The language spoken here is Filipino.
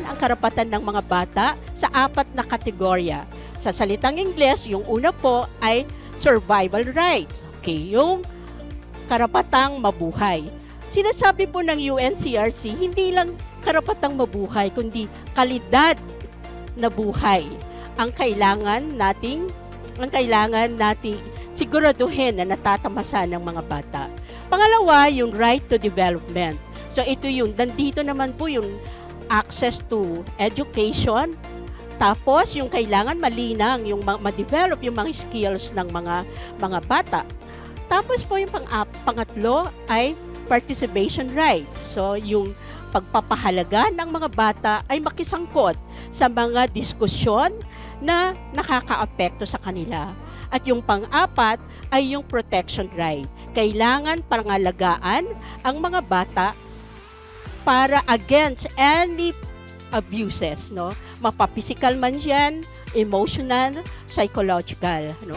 ang karapatan ng mga bata sa 4 na kategorya. Sa salitang Ingles, yung una po ay survival rights. Okay, yung karapatang mabuhay. Sinasabi po ng UNCRC, hindi lang karapatang mabuhay, kundi kalidad na buhay ang kailangan nating siguraduhin na natatamasa ng mga bata. Pangalawa, yung right to development. So ito yung, nandito naman po yung access to education. Tapos yung kailangan malinang, yung ma-develop yung mga skills ng mga bata. Tapos po yung pangatlo ay participation right. So yung pagpapahalaga ng mga bata ay makisangkot sa mga diskusyon na nakakaapekto sa kanila. At yung pang-apat ay yung protection right. Kailangan pangalagaan ang mga bata para against any abuses, no? Mapa-physical man yan, emotional, psychological, no?